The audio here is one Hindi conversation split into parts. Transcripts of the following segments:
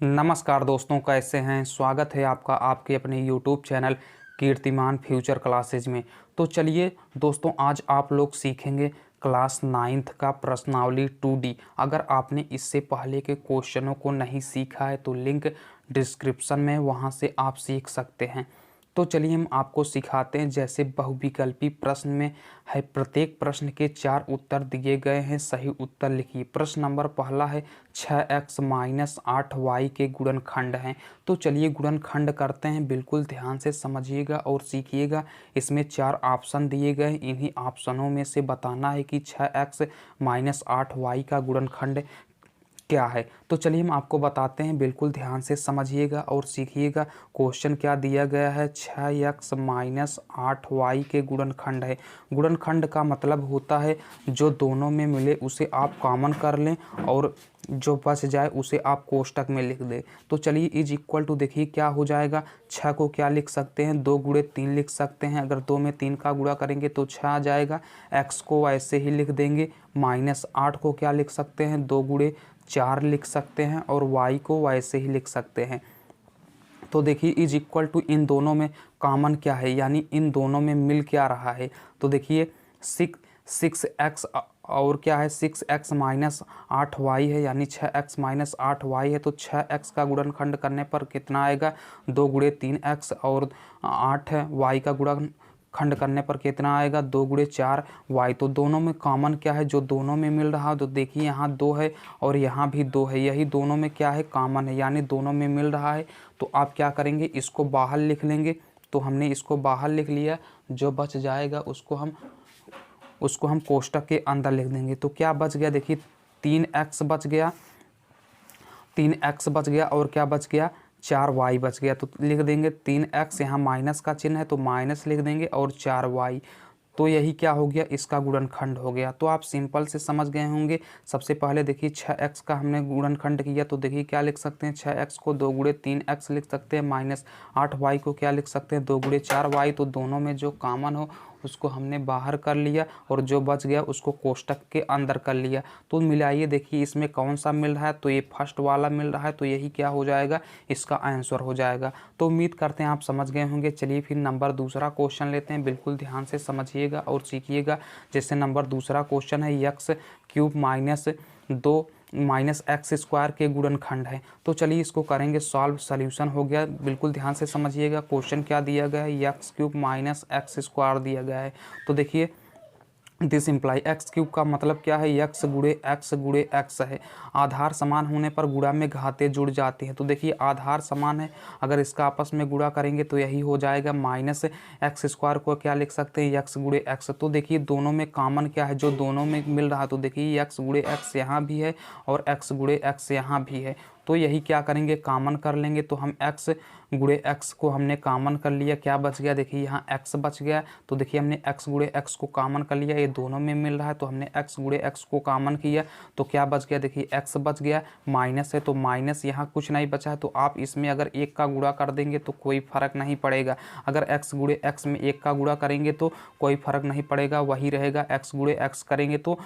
नमस्कार दोस्तों, कैसे हैं। स्वागत है आपका आपके अपने YouTube चैनल कीर्तिमान फ्यूचर क्लासेज में। तो चलिए दोस्तों, आज आप लोग सीखेंगे क्लास 9th का प्रश्नावली 2D। अगर आपने इससे पहले के क्वेश्चनों को नहीं सीखा है तो लिंक डिस्क्रिप्शन में, वहां से आप सीख सकते हैं। तो चलिए हम आपको सिखाते हैं। जैसे बहुविकल्पी प्रश्न में है, प्रत्येक प्रश्न के 4 उत्तर दिए गए हैं, सही उत्तर लिखिए। प्रश्न नंबर पहला है 6x - 8y के गुणनखंड हैं। तो चलिए गुणनखंड करते हैं। बिल्कुल ध्यान से समझिएगा और सीखिएगा। इसमें 4 ऑप्शन दिए गए, इन्हीं ऑप्शनों में से बताना है कि 6x - 8y का गुणनखंड क्या है। तो चलिए हम आपको बताते हैं। बिल्कुल ध्यान से समझिएगा और सीखिएगा। क्वेश्चन क्या दिया गया है, 6x - 8y के गुणनखंड है। गुणनखंड का मतलब होता है जो दोनों में मिले उसे आप कॉमन कर लें और जो बच जाए उसे आप कोष्टक में लिख दें। तो चलिए इज इक्वल टू, देखिए क्या हो जाएगा। 6 को क्या लिख सकते हैं, 2 × 3 लिख सकते हैं। अगर 2 में 3 का गुणा करेंगे तो 6 आ जाएगा। x को वैसे ही लिख देंगे। -8 को क्या लिख सकते हैं, 2 × 4 लिख सकते हैं और y को वैसे ही लिख सकते हैं। तो देखिए इज इक्वल टू, इन दोनों में कॉमन क्या है, यानी इन दोनों में मिल क्या रहा है। तो देखिए 6x और क्या है, 6x - 8y है, यानी 6x - 8y है। तो 6x का गुणनखंड करने पर कितना आएगा, 2 × 3x और 8 y का गुणनखंड करने पर कितना आएगा, 2 × 4y। तो दोनों में कॉमन क्या है, जो दोनों में मिल रहा है। तो देखिए यहाँ 2 है और यहाँ भी 2 है, यही दोनों में क्या है, कॉमन है, यानी दोनों में मिल रहा है। तो आप क्या करेंगे, इसको बाहर लिख लेंगे। तो हमने इसको बाहर लिख लिया। जो बच जाएगा उसको हम कोष्टक के अंदर लिख देंगे। तो क्या बच गया, देखिए 3x बच गया, 3x बच गया और क्या बच गया, 4y बच गया। तो लिख देंगे 3x, यहाँ माइनस का चिन्ह है तो माइनस लिख देंगे और 4y। तो यही क्या हो गया, इसका गुणनखंड हो गया। तो आप सिंपल से समझ गए होंगे। सबसे पहले देखिए 6x का हमने गुणनखंड किया। तो देखिए क्या लिख सकते हैं, 6x को 2 × 3x लिख सकते हैं, -8y को क्या लिख सकते हैं, 2 × 4y। तो दोनों में जो कॉमन हो उसको हमने बाहर कर लिया और जो बच गया उसको कोष्टक के अंदर कर लिया। तो मिलाइए, देखिए इसमें कौन सा मिल रहा है, तो ये फर्स्ट वाला मिल रहा है। तो यही क्या हो जाएगा, इसका आंसर हो जाएगा। तो उम्मीद करते हैं आप समझ गए होंगे। चलिए फिर नंबर दूसरा क्वेश्चन लेते हैं। बिल्कुल ध्यान से समझिएगा और सीखिएगा। जैसे नंबर दूसरा क्वेश्चन है, x³ - 2 -x² के गुणनखंड है। तो चलिए इसको करेंगे सॉल्व। सॉल्यूशन हो गया। बिल्कुल ध्यान से समझिएगा। क्वेश्चन क्या दिया गया है, x³ - x² दिया गया है। तो देखिए दिस इम्प्लाई, x³ का मतलब क्या है, x × x है। आधार समान होने पर गुणा में घातें जुड़ जाती हैं। तो देखिए आधार समान है, अगर इसका आपस में गुणा करेंगे तो यही हो जाएगा। -x² को क्या लिख सकते हैं, x × x। तो देखिए दोनों में कॉमन क्या है, जो दोनों में मिल रहा है। तो देखिए x × x यहाँ भी है और x × x यहाँ भी है। तो यही क्या करेंगे, कॉमन कर लेंगे। तो हम x × x को हमने कॉमन कर लिया। क्या बच गया, देखिए यहाँ x बच गया। तो देखिए हमने x × x को कॉमन कर लिया, ये दोनों में मिल रहा है तो हमने x × x को कॉमन किया। तो क्या बच गया, देखिए x बच गया, माइनस है तो माइनस, यहाँ कुछ नहीं बचा है। तो आप इसमें अगर 1 का गुणा कर देंगे तो कोई फर्क नहीं पड़ेगा। अगर x × x में 1 का गुणा करेंगे तो कोई फर्क नहीं पड़ेगा, वही रहेगा। x × x करेंगे तो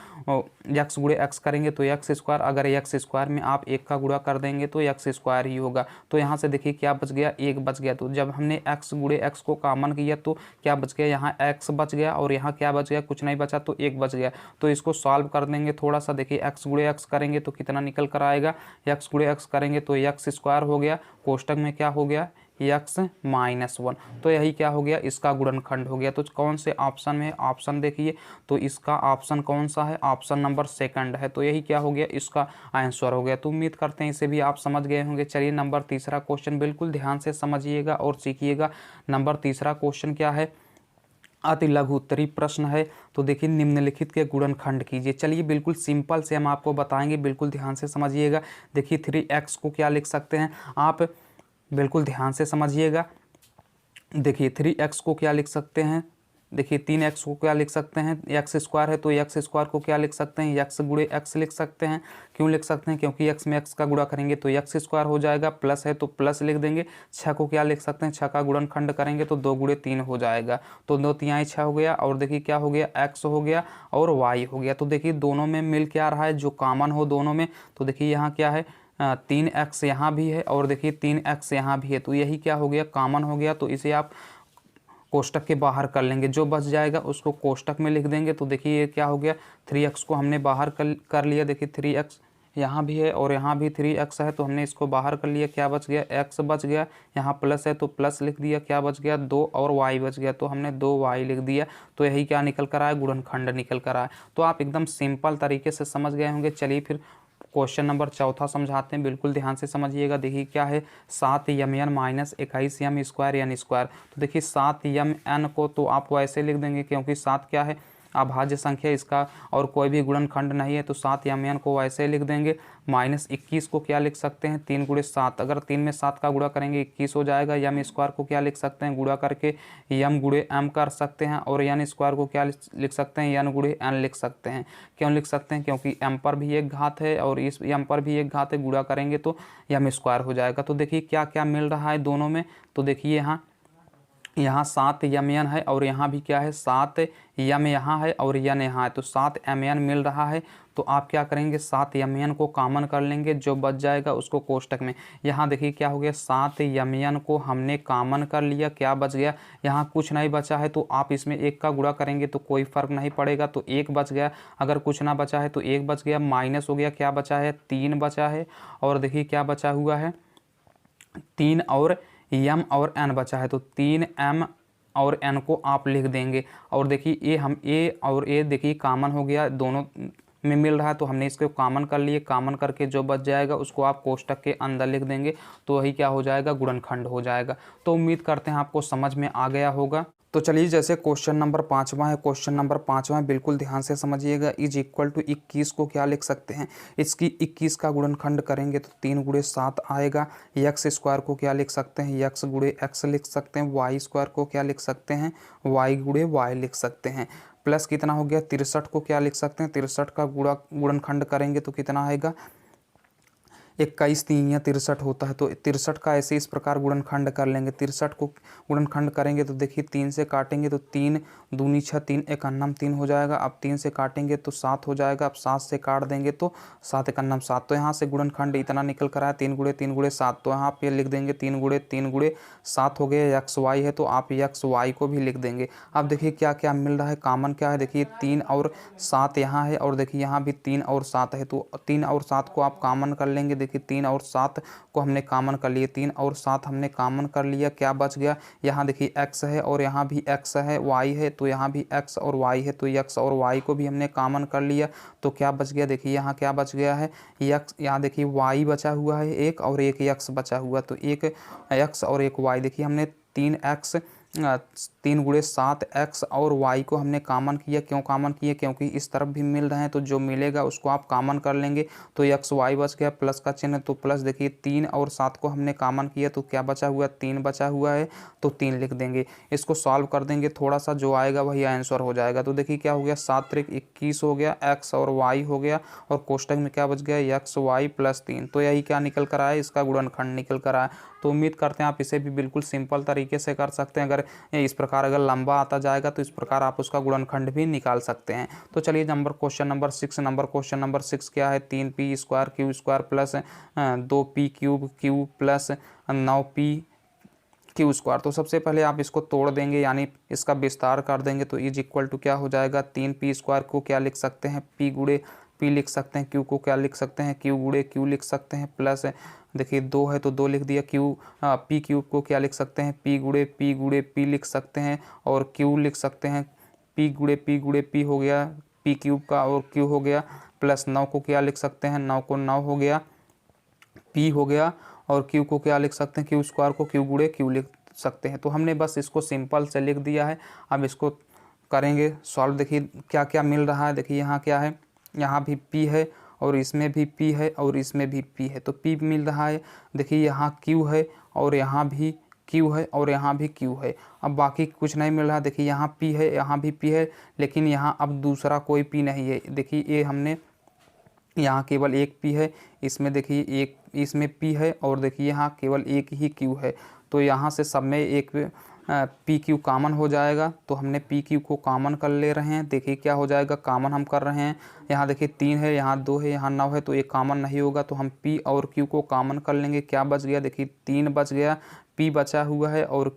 x²। अगर x² में आप 1 का गुणा कर देंगे तो x² ही होगा। तो यहाँ से देखिए क्या बच गया, 1 बच गया। तो जब हमने x × x को कॉमन किया तो क्या बच गया, यहाँ x बच गया और यहाँ क्या बच गया, कुछ नहीं बचा तो 1 बच गया। तो इसको सॉल्व कर देंगे थोड़ा सा। देखिए x × x करेंगे तो कितना निकल कर आएगा, x × x करेंगे तो x² हो गया। कोष्टक में क्या हो गया, x-1। तो यही क्या हो गया, इसका गुणनखंड हो गया। तो कौन से ऑप्शन में, ऑप्शन देखिए तो इसका ऑप्शन कौन सा है, ऑप्शन नंबर 2 है। तो यही क्या हो गया, इसका आंसर हो गया। तो उम्मीद करते हैं इसे भी आप समझ गए होंगे। चलिए नंबर तीसरा क्वेश्चन, बिल्कुल ध्यान से समझिएगा और सीखिएगा। नंबर तीसरा क्वेश्चन क्या है, अति लघु उत्तरी प्रश्न है। तो देखिए निम्नलिखित के गुणनखंड कीजिए। चलिए बिल्कुल सिंपल से हम आपको बताएंगे, बिल्कुल ध्यान से समझिएगा। देखिए 3x को क्या लिख सकते हैं आप, बिल्कुल ध्यान से समझिएगा। देखिए 3x को क्या लिख सकते हैं, देखिए 3x को क्या लिख सकते हैं, x² है तो x² को क्या लिख सकते हैं, x × x लिख सकते हैं। क्यों लिख सकते हैं, क्योंकि x में x का गुणा करेंगे तो x² हो जाएगा, प्लस है तो प्लस लिख देंगे। 6 को क्या लिख सकते हैं, 6 का गुणनखंड करेंगे तो 2 × 3 हो जाएगा। तो 2 × 3 = 6 हो गया और देखिए क्या हो गया, x हो गया और y हो गया। तो देखिए दोनों में मिल क्या रहा है, जो कॉमन हो दोनों में। तो देखिए यहाँ क्या है, 3x यहाँ भी है और देखिए 3x यहाँ भी है, तो यही क्या हो गया, कॉमन हो गया। तो इसे आप कोष्टक के बाहर कर लेंगे, जो बच जाएगा उसको कोष्टक में लिख देंगे। तो देखिए ये क्या हो गया, 3x को हमने बाहर कर लिया। देखिए 3x यहाँ भी है और यहाँ भी 3x है, तो हमने इसको बाहर कर लिया। क्या बच गया, x बच गया। यहाँ प्लस है तो प्लस लिख दिया। क्या बच गया, 2 और y बच गया, तो हमने 2y लिख दिया। तो यही क्या निकल कर आया, गुणनखंड निकल कर आया। तो आप एकदम सिंपल तरीके से समझ गए होंगे। चलिए फिर क्वेश्चन नंबर 4 समझाते हैं, बिल्कुल ध्यान से समझिएगा। देखिए क्या है, 7m minus 21m square n square. तो देखिए 7mn को तो आप वैसे लिख देंगे क्योंकि 7 क्या है, अभाज्य संख्या इसका और कोई भी गुणनखंड नहीं है, तो 7mn को वैसे लिख देंगे। माइनस 21 को क्या लिख सकते हैं, 3 गुणे 7, अगर 3 में 7 का गुणा करेंगे 21 हो जाएगा। यम स्क्वायर को क्या लिख सकते हैं, गुणा करके यम गुणे एम कर सकते हैं, और एन स्क्वायर को क्या लिख सकते हैं, एन गुणे एन लिख सकते हैं। क्यों लिख सकते हैं, क्योंकि एम पर भी एक घात है और इस एम पर भी एक घात है, गुणा करेंगे तो यम स्क्वायर हो जाएगा। तो देखिए क्या क्या मिल रहा है दोनों में, तो देखिए यहाँ 7mn है और यहाँ भी क्या है, 7m यहाँ है और n यहाँ है, तो 7mn मिल रहा है। तो आप क्या करेंगे, 7mn को कॉमन कर लेंगे, जो बच जाएगा उसको कोष्टक में। यहाँ देखिए क्या हो गया, 7mn को हमने कॉमन कर लिया। क्या बच गया, यहाँ कुछ नहीं बचा है, तो आप इसमें 1 का गुणा करेंगे तो कोई फर्क नहीं पड़ेगा, तो 1 बच गया। अगर कुछ ना बचा है तो 1 बच गया, माइनस हो गया। क्या बचा है, 3 बचा है। और देखिए क्या बचा हुआ है, 3 और m और n बचा है, तो 3m और n को आप लिख देंगे। और देखिए ये हम a और a देखिए कॉमन हो गया, दोनों में मिल रहा है, तो हमने इसको कॉमन कर लिए। कॉमन करके जो बच जाएगा उसको आप कोष्टक के अंदर लिख देंगे, तो वही क्या हो जाएगा, गुणनखंड हो जाएगा। तो उम्मीद करते हैं आपको समझ में आ गया होगा। तो चलिए जैसे क्वेश्चन नंबर 5वां है, क्वेश्चन नंबर 5वां बिल्कुल ध्यान से समझिएगा। इज इक्वल टू 21 को क्या लिख सकते हैं, इसकी 21 का गुणनखंड करेंगे तो 3 गुणे 7 आएगा। एक्स स्क्वायर को क्या लिख सकते हैं, एक्स गुणे एक्स लिख सकते हैं। वाई स्क्वायर को क्या लिख सकते हैं, वाई गुणे वाई लिख सकते हैं। प्लस कितना हो गया, 63 को क्या लिख सकते हैं, 63 का गुणनखंड करेंगे तो कितना आएगा, 21 3 या 63 होता है, तो 63 का ऐसे इस प्रकार गुणनखंड कर लेंगे। 63 को गुणनखंड करेंगे तो देखिए 3 से काटेंगे तो 3 दूनी 6, 3 एकन्नम 3 हो जाएगा। अब 3 से काटेंगे तो 7 हो जाएगा। अब 7 से काट देंगे तो 7 एकन्नम 7, तो यहाँ से गुणनखंड इतना निकल कर आया, 3 गुणे 7, तो यहाँ पे लिख देंगे 3 गुणे 7 हो गए। एक्स वाई है तो आप एक्स वाई को भी लिख देंगे। अब देखिए क्या क्या मिल रहा है, कॉमन क्या है, देखिए 3 और 7 यहाँ है और देखिए यहाँ भी 3 और 7 है, तो 3 और 7 को आप कॉमन कर लेंगे। देखिए 3 और 7 को हमने कॉमन कर लिए, 3 और 7 हमने कॉमन कर लिया। क्या बच गया, यहाँ देखिए x है और यहाँ भी x है, y है तो यहाँ भी x और y है, तो x और y को भी हमने कॉमन कर लिया। तो क्या बच गया, देखिए यहाँ क्या बच गया है, x, यहाँ देखिए y बचा हुआ है एक और एक x बचा हुआ, तो एक x और एक y। देखिए हमने 3x 3 गुणे 7 x और y को हमने कॉमन किया। क्यों कॉमन किया, क्योंकि इस तरफ भी मिल रहे हैं, तो जो मिलेगा उसको आप कॉमन कर लेंगे। तो x y बच गया, प्लस का चिन्ह, तो प्लस देखिए 3 और 7 को हमने कॉमन किया तो क्या बचा हुआ, 3 बचा हुआ है, तो 3 लिख देंगे। इसको सॉल्व कर देंगे थोड़ा सा, जो आएगा वही आंसर हो जाएगा। तो देखिए क्या हो गया, 7 त्रिक 21 हो गया, x और y हो गया, और कोष्टक में क्या बच गया, x y प्लस 3। तो यही क्या निकल कर आया, इसका गुणनखंड निकल कर आया। तो उम्मीद करते हैं आप इसे भी बिल्कुल सिंपल तरीके से कर सकते हैं। अगर इस प्रकार अगर लंबा आता जाएगा तो इस प्रकार आप उसका गुणनखंड भी निकाल सकते हैं। तो चलिए क्वेश्चन नंबर 6 क्या है, 3p square Q square plus 2p cube Q plus 9p Q square. तो सबसे पहले आप इसको तोड़ देंगे, यानी इसका विस्तार कर देंगे, तो इज इक्वल टू क्या हो जाएगा, 3p स्क्वायर को क्या लिख सकते हैं, p गुणे p लिख सकते हैं, q को क्या लिख सकते हैं, q गुणे q लिख सकते हैं, प्लस देखिए 2 है तो 2 लिख दिया। p क्यूब को क्या लिख सकते हैं, p गुणे p लिख सकते हैं, और q लिख सकते हैं, p गुणे p हो गया p क्यूब का, और q हो गया, प्लस 9 को क्या लिख सकते हैं, 9 को 9 हो गया, p हो गया, और q को क्या लिख सकते हैं, q स्क्वायर को q गुणे q लिख सकते हैं। तो हमने बस इसको सिंपल से लिख दिया है। अब इसको करेंगे सॉल्व। देखिए क्या क्या मिल रहा है, देखिए यहाँ क्या है, यहाँ भी p है और इसमें भी p है और इसमें भी p है, तो p मिल रहा है। देखिए यहाँ q है और यहाँ भी q है और यहाँ भी q है। अब बाकी कुछ नहीं मिल रहा, देखिए यहाँ p है, यहाँ भी p है, लेकिन यहाँ अब दूसरा कोई p नहीं है। देखिए ये हमने यहाँ केवल एक p है, इसमें देखिए एक इसमें p है, और देखिए यहाँ केवल एक ही q है। तो यहाँ से सब में एक पी क्यू कॉमन हो जाएगा, तो हमने पी क्यू को कॉमन कर ले रहे हैं। देखिए क्या हो जाएगा, कॉमन हम कर रहे हैं। यहाँ देखिए 3 है, यहाँ 2 है, यहाँ 9 है, तो ये कॉमन नहीं होगा, तो हम पी और क्यू को कॉमन कर लेंगे। क्या बच गया, देखिए 3 बच गया, पी बचा हुआ है और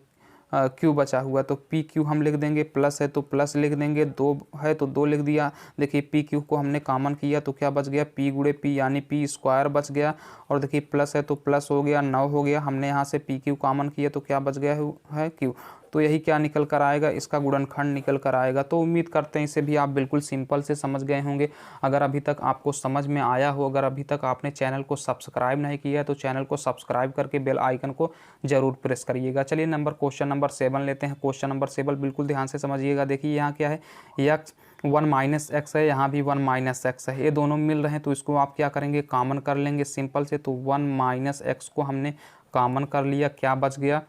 क्यू बचा हुआ, तो पी क्यू हम लिख देंगे। प्लस है तो प्लस लिख देंगे, 2 है तो 2 लिख दिया। देखिए पी क्यू को हमने कॉमन किया तो क्या बच गया, पी गुणे पी यानी पी स्क्वायर बच गया। और देखिए प्लस है तो प्लस हो गया, 9 हो गया। हमने यहाँ से पी क्यू कॉमन किया तो क्या बच गया है क्यू। तो यही क्या निकल कर आएगा, इसका गुणनखंड निकल कर आएगा। तो उम्मीद करते हैं इसे भी आप बिल्कुल सिंपल से समझ गए होंगे। अगर अभी तक आपको समझ में आया हो, अगर अभी तक आपने चैनल को सब्सक्राइब नहीं किया है तो चैनल को सब्सक्राइब करके बेल आइकन को जरूर प्रेस करिएगा। चलिए क्वेश्चन नंबर 7 लेते हैं। क्वेश्चन नंबर 7 बिल्कुल ध्यान से समझिएगा। देखिए यहाँ क्या है, x 1 माइनस एक्स है, यहाँ भी 1 माइनस एक्स है, ये दोनों मिल रहे हैं तो इसको आप क्या करेंगे, कॉमन कर लेंगे सिंपल से। तो 1 माइनस एक्स को हमने कॉमन कर लिया, क्या बच गया,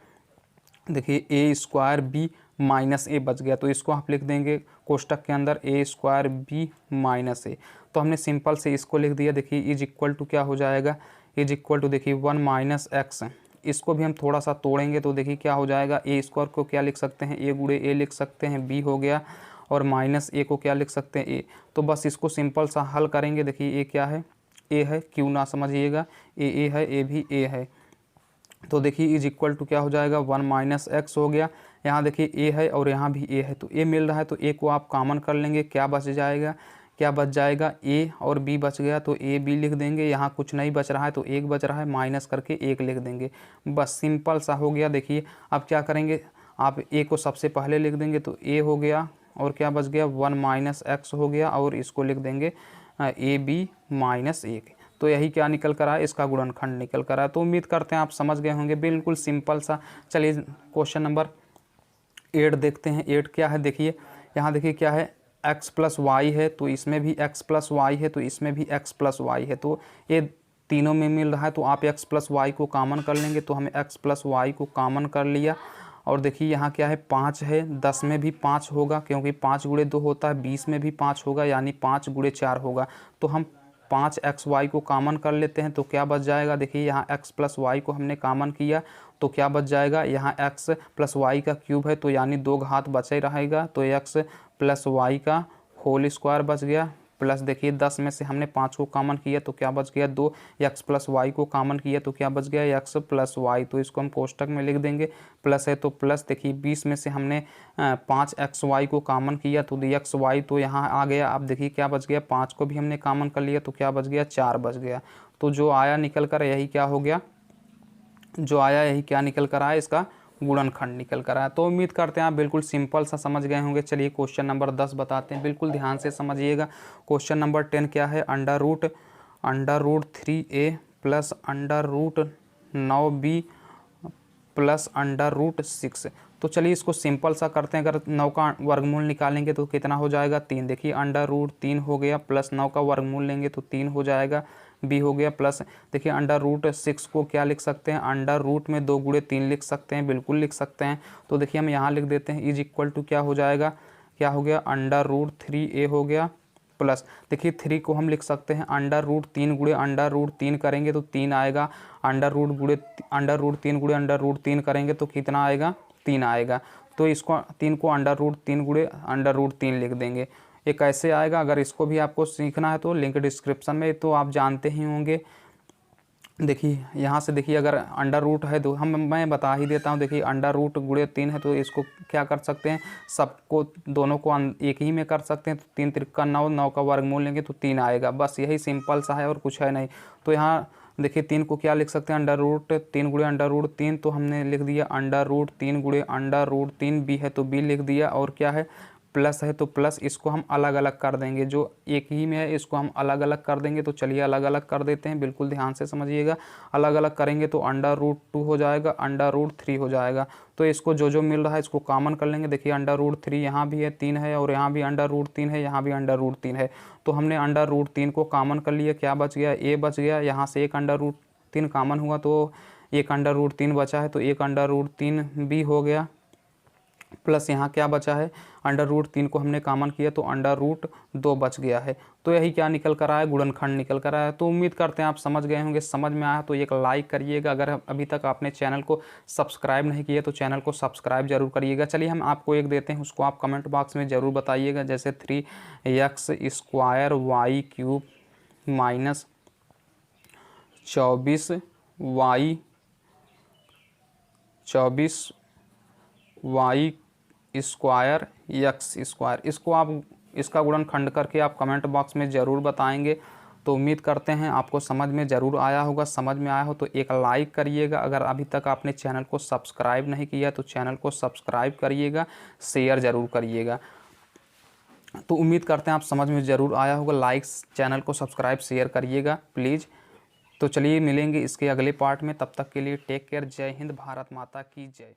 देखिए ए स्क्वायर बी माइनस ए बच गया। तो इसको आप लिख देंगे कोष्टक के अंदर ए स्क्वायर बी माइनस ए। तो हमने सिंपल से इसको लिख दिया। देखिए इज इक्वल टू क्या हो जाएगा, इज इक्वल टू देखिए 1 माइनस एक्स। इसको भी हम थोड़ा सा तोड़ेंगे तो देखिए क्या हो जाएगा, ए स्क्वायर को क्या लिख सकते हैं, ए गुणे ए लिख सकते हैं, बी हो गया, और माइनस ए को क्या लिख सकते हैं, ए। तो बस इसको सिंपल सा हल करेंगे। देखिए ए क्या है, ए है, क्यों ना समझिएगा, ए है, ए भी ए है। तो देखिए इज इक्वल टू क्या हो जाएगा, 1 माइनस एक्स हो गया। यहाँ देखिए ए है और यहाँ भी ए है, तो ए मिल रहा है तो ए को आप कॉमन कर लेंगे। क्या बच जाएगा, क्या बच जाएगा, ए और बी बच गया, तो ए बी लिख देंगे। यहाँ कुछ नहीं बच रहा है तो एक बच रहा है, माइनस करके एक लिख देंगे। बस सिंपल सा हो गया। देखिए अब क्या करेंगे, आप ए को सबसे पहले लिख देंगे तो ए हो गया, और क्या बच गया, 1 माइनस एक्स हो गया, और इसको लिख देंगे ए बी माइनस ए। तो यही क्या निकल कर आया, इसका गुणनखंड निकल कर आया। तो उम्मीद करते हैं आप समझ गए होंगे, बिल्कुल सिंपल सा। चलिए क्वेश्चन नंबर 8 देखते हैं। 8 क्या है, देखिए यहाँ देखिए क्या है, x प्लस वाई है, तो इसमें भी x प्लस वाई है, तो इसमें भी x प्लस वाई है। तो ये तीनों में मिल रहा है तो आप x प्लस वाई को कॉमन कर लेंगे। तो हमें x प्लस वाई को कॉमन कर लिया। और देखिए यहाँ क्या है, 5 है, 10 में भी 5 होगा, क्योंकि 5 गुणे 2 होता है, 20 में भी 5 होगा, यानी 5 गुणे 4 होगा। तो हम 5xy को कॉमन कर लेते हैं तो क्या बच जाएगा, देखिए यहाँ x प्लस वाई को हमने कॉमन किया तो क्या बच जाएगा, यहाँ x प्लस वाई का क्यूब है तो यानी 2 घात बचा ही रहेगा, तो x प्लस वाई का होल स्क्वायर बच गया। प्लस देखिए 10 में से हमने 5 को कॉमन किया तो क्या बच गया, 2 x प्लस वाई को कॉमन किया तो क्या बच गया, x प्लस वाई। तो इसको हम कोष्टक में लिख देंगे। प्लस है तो प्लस, देखिए 20 में से हमने 5xy को कॉमन किया तो xy तो यहाँ आ गया। अब देखिए क्या बच गया, 5 को भी हमने कॉमन कर लिया तो क्या बच गया, 4 बच गया। तो जो आया निकल कर यही क्या हो गया, जो आया यही क्या निकल कर आया, इसका गुणनखंड निकल कर आया। तो उम्मीद करते हैं आप बिल्कुल सिंपल सा समझ गए होंगे। चलिए क्वेश्चन नंबर 10 बताते हैं, बिल्कुल ध्यान से समझिएगा। क्वेश्चन नंबर 10 क्या है, under root 3a plus under root 9b plus under root 6। तो चलिए इसको सिंपल सा करते हैं। अगर 9 का वर्गमूल निकालेंगे तो कितना हो जाएगा, 3। देखिए अंडर रूट 3 हो गया, प्लस 9 का वर्गमूल लेंगे तो 3 हो जाएगा, बी हो गया। प्लस देखिए अंडर रूट 6 को क्या लिख सकते हैं, अंडर रूट में 2 गुणे 3 लिख सकते हैं, बिल्कुल लिख सकते हैं। तो देखिए हम यहाँ लिख देते हैं, इज इक्वल टू क्या हो जाएगा, क्या हो गया, अंडर रूट 3a हो गया। प्लस देखिए 3 को हम लिख सकते हैं अंडर रूट 3 गुणे अंडर रूट 3 करेंगे तो 3 आएगा। अंडर रूट 3 गुणे अंडर रूट 3 करेंगे तो कितना आएगा, 3 आएगा। तो इसको 3 को अंडर रूट 3 गुणे अंडर रूट 3 लिख देंगे। ये कैसे आएगा, अगर इसको भी आपको सीखना है तो लिंक डिस्क्रिप्शन में, तो आप जानते ही होंगे। देखिए यहाँ से देखिए अगर अंडर रूट है तो मैं बता ही देता हूँ। देखिए अंडर रूट गुणे 3 है तो इसको क्या कर सकते हैं, सबको दोनों को एक ही में कर सकते हैं। तो 3 त्रिका 9, 9 का वर्गमूल लेंगे तो 3 आएगा। बस यही सिंपल सा है और कुछ है नहीं। तो यहाँ देखिए 3 को क्या लिख सकते हैं, अंडर रूट 3 गुणे अंडर रूट 3, तो हमने लिख दिया अंडर रूट 3 गुणे अंडर रूट 3। बी है तो बी लिख दिया, और क्या है, प्लस है तो प्लस, इसको हम अलग अलग कर देंगे। जो एक ही में है इसको हम अलग अलग कर देंगे। तो चलिए अलग अलग कर देते हैं, बिल्कुल ध्यान से समझिएगा। अलग अलग करेंगे तो अंडर रूट 2 हो जाएगा, अंडर रूट 3 हो जाएगा। तो इसको जो मिल रहा है इसको कॉमन कर लेंगे। देखिए अंडर रूट 3 यहाँ भी है, 3 है, और यहाँ भी अंडर रूट 3 है, यहाँ भी अंडर रूट 3 है। तो हमने अंडर रूट 3 को कॉमन कर लिया, क्या बच गया, ए बच गया। यहाँ से एक अंडर रूट 3 कॉमन हुआ तो एक अंडर रूट 3 बचा है, तो एक अंडर रूट 3 भी हो गया। प्लस यहाँ क्या बचा है, √3 को हमने कॉमन किया तो √2 बच गया है। तो यही क्या निकल कर आया, गुणनखंड निकल कर आया। तो उम्मीद करते हैं आप समझ गए होंगे। समझ में आया तो एक लाइक करिएगा। अगर अभी तक आपने चैनल को सब्सक्राइब नहीं किया तो चैनल को सब्सक्राइब जरूर करिएगा। चलिए हम आपको एक देते हैं, उसको आप कमेंट बॉक्स में ज़रूर बताइएगा। जैसे 3x² y³ minus 24y² x²। इसको आप इसका गुणनखंड करके आप कमेंट बॉक्स में ज़रूर बताएंगे। तो उम्मीद करते हैं आपको समझ में ज़रूर आया होगा। समझ में आया हो तो एक लाइक करिएगा। अगर अभी तक आपने चैनल को सब्सक्राइब नहीं किया तो चैनल को सब्सक्राइब करिएगा, शेयर ज़रूर करिएगा। तो उम्मीद करते हैं आप समझ में ज़रूर आया होगा। लाइक्स, चैनल को सब्सक्राइब, शेयर करिएगा प्लीज़। तो चलिए मिलेंगे इसके अगले पार्ट में। तब तक के लिए टेक केयर। जय हिंद, भारत माता की जय।